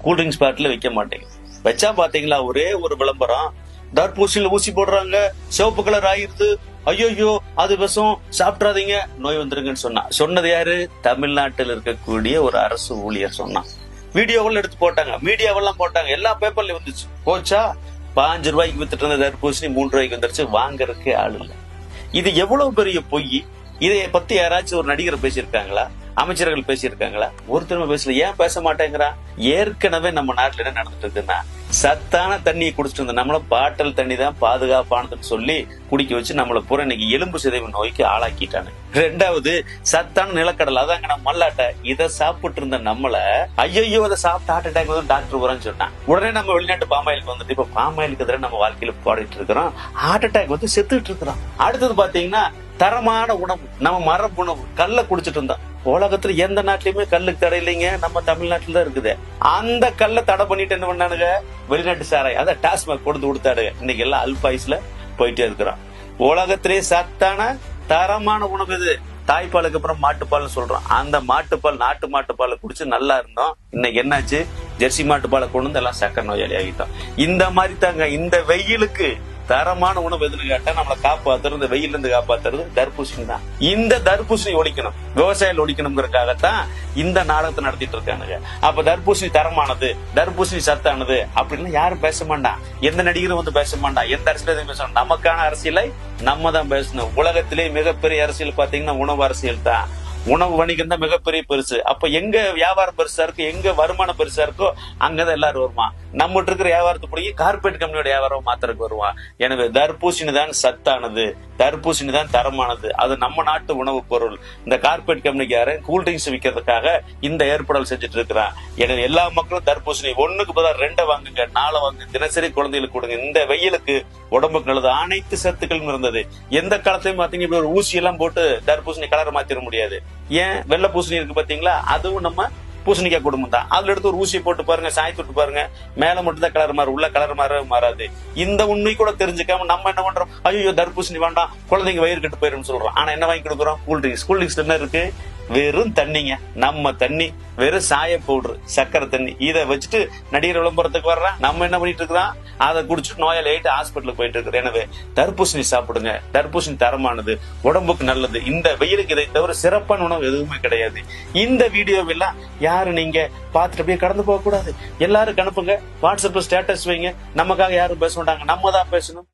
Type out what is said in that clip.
Cool drinks பாட்டில் வைக்க மாட்டீங்க. வச்சா பாத்தீங்களா ஒரே ஒரு விளம்பரம், தர்பூசணியில ஊசி போடுறாங்க, சிவப்பு கலர் ஆயிருது, ஐயோ அது விஷம், சாப்பிட்றாதீங்க, நோய் வந்துருங்கன்னு சொன்னது யாரு? தமிழ்நாட்டில் இருக்கக்கூடிய ஒரு அரசு ஊழியர் சொன்னான். வீடியோவெல்லாம் எடுத்து போட்டாங்க, மீடியாவெல்லாம் போட்டாங்க, எல்லா பேப்பர்லயும் வந்துச்சு. போச்சா 5 ரூபாய்க்கு வித்துட்டு இருந்த தர்பூசணி 3 ரூபாய்க்கு வந்துருச்சு. வாங்கறதுக்கு ஆள் இல்ல. இது எவ்வளவு பெரிய பொய். இதை பத்தி யாராச்சும் ஒரு நடிகர் பேசியிருக்காங்களா? அமைச்சர்கள் பேசியிருக்காங்களா? ஒருத்தருமே பேசல. ஏன் பேச மாட்டேங்கிறான்? ஏற்கனவே நம்ம நாட்டுல என்ன நடந்துட்டு இருக்குன்னா, சத்தான தண்ணியை குடிச்சிட்டு இருந்த நம்மள பாட்டல் தண்ணி தான் பாதுகாப்பானதுன்னு சொல்லி குடிக்க வச்சு நம்மள பூரா இன்னைக்கு எலும்பு சிதைவு நோய்க்கு ஆளாக்கிட்டானு. 2வது சத்தான நிலக்கடலை, அதாங்க நம்ம மல்லாட்டை, இதை சாப்பிட்டு இருந்த நம்மள ஐயோ அதை சாப்பிட்டு ஹார்ட் அட்டாக் வந்து டாக்டர் வரேன்னு சொன்னான். உடனே நம்ம வெளிநாட்டு பாமாயிலுக்கு வந்துட்டு இப்ப பாமாயிலுக்கு எதிராக நம்ம வாழ்க்கையில போராடிட்டு இருக்கிறோம். ஹார்ட் அட்டாக் வந்து செத்துட்டு இருக்கிறோம். அடுத்தது பாத்தீங்கன்னா தரமான உணவு, நம்ம மரபு உணவு, கல்ல குடிச்சிட்டு இருந்தோம். உலகத்துல எந்த நாட்டிலுமே கல்லுக்கு தடை இல்லைங்க, நம்ம தமிழ்நாட்டுல தான் இருக்குது. அந்த கல்ல தடை பண்ணிட்டு என்ன பண்ணானுங்க? வெளிநாட்டு சாராய், அத டாஸ்மாக் கொடுத்து கொடுத்தாடுங்க. இன்னைக்கு எல்லாம் அல்பாயுஸ்ல போயிட்டே இருக்கிறோம். உலகத்திலே சத்தான தரமான உணவு இது. தாய்ப்பாலுக்கு அப்புறம் மாட்டுப்பால் சொல்றோம். அந்த மாட்டுப்பால், நாட்டு மாட்டுப்பாலை குடிச்சு நல்லா இருந்தோம். இன்னைக்கு என்னாச்சு? ஜெர்சி மாட்டுப்பாலை கொண்டு வந்து எல்லாம் சக்கரை நோயாளி ஆகிட்டோம். இந்த மாதிரி தாங்க இந்த வெயிலுக்கு தரமான உணவு எதுன்னு கேட்டா நம்மளை காப்பாத்துறது, இந்த வெயில இருந்து காப்பாத்துறது தர்பூசணி தான். இந்த தர்பூசணி ஒழிக்கணும், விவசாயிகள் ஒழிக்கணுங்கிறதுக்காகத்தான் இந்த நாடகத்தை நடத்திட்டு இருக்கானுங்க. அப்ப தர்பூசணி தரமானது, தர்பூசணி சத்தானது அப்படின்னு யாரும் பேச மாட்டான். எந்த நடிகரும் வந்து பேச மாட்டான். எந்த அரசியலும் பேச மாட்டான். நமக்கான அரசியலை நம்ம தான் பேசணும். உலகத்திலே மிகப்பெரிய அரசியல் பாத்தீங்கன்னா உணவு அரசியல் தான். உணவு வணிகம் தான் மிகப்பெரிய பெருசு. அப்ப எங்க வியாபாரம் பெருசா இருக்கு, எங்க வருமானம் பெருசா இருக்கோ அங்கதான் எல்லாரும் வருவான். நம்ம இருக்கிற வியாபாரத்தை பிடிக்கி கார்பரேட் கம்பெனியோட வியாபாரம் மாத்திரக்கு வருவான். எனவே தர்பூசணி தான் சத்தானது, தர்பூசணி தான் தரமானது. அது நம்ம நாட்டு உணவு பொருள். இந்த கார்பரேட் கம்பெனிக்கார கூல்ட்ரிங்க்ஸ் விற்கிறதுக்காக இந்த ஏற்பாடு செஞ்சுட்டு இருக்கிறான். எனவே எல்லா மக்களும் தர்பூசணி 1க்கு பதிலா 2 வாங்குங்க, 4 வாங்குங்க, தினசரி குழந்தைகளுக்கு கொடுங்க. இந்த வெயிலுக்கு உடம்புக்கு நல்லது. அனைத்து சத்துக்களும் இருந்தது. எந்த காலத்திலயும் பாத்தீங்க இப்படி ஒரு ஊசி எல்லாம் போட்டு தர்பூசணி கலரை மாத்திர முடியாது. ஏன்? வெள்ளை பூசணி இருக்கு பாத்தீங்களா, அதுவும் நம்ம பூசணிக்காய் குடும்பம் தான். அதுல எடுத்து ஒரு ஊசியை போட்டு பாருங்க, சாய்த்து விட்டு பாருங்க, மேல மட்டும் தான் கலர் மாறும், உள்ள கலர் மாறாது. இந்த உண்மை கூட தெரிஞ்சுக்காம நம்ம என்ன பண்றோம்? ஐயோ தர்பூசணி வேண்டாம், குழந்தைங்க வயிறு கட்டு போயிரும் சொல்றோம். ஆனா என்ன வாங்கி கொடுக்குறோம்? கூல்ட்ரிங்க்ஸ். கூல்ட்ரிங்க்ஸ் என்ன இருக்கு? வெறும் தண்ணிங்க. நம்ம தண்ணி வெறும் சாய பவுடர், சக்கரை தண்ணி. இதை வச்சுட்டு நடிகர் விளம்பரத்துக்கு வர்றான். நம்ம என்ன பண்ணிட்டு இருக்கிறோம்? அதை குடிச்சிட்டு நோயாளி ஆயிட்டு ஹாஸ்பிட்டலுக்கு போயிட்டு இருக்கிறோம். எனவே தர்பூசணி சாப்பிடுங்க. தர்பூசணி தரமானது, உடம்புக்கு நல்லது. இந்த வெயிலுக்கு இதை தவிர சிறப்பான உணவு எதுவுமே கிடையாது. இந்த வீடியோவெல்லாம் யாரும் நீங்க பார்த்துட்டு அப்படியே கடந்து போக கூடாது. எல்லாரும் அனுப்புங்க, வாட்ஸ்அப்ல ஸ்டேட்டஸ் வைங்க. நமக்காக யாரும் பேச மாட்டாங்க, நம்ம தான் பேசணும்.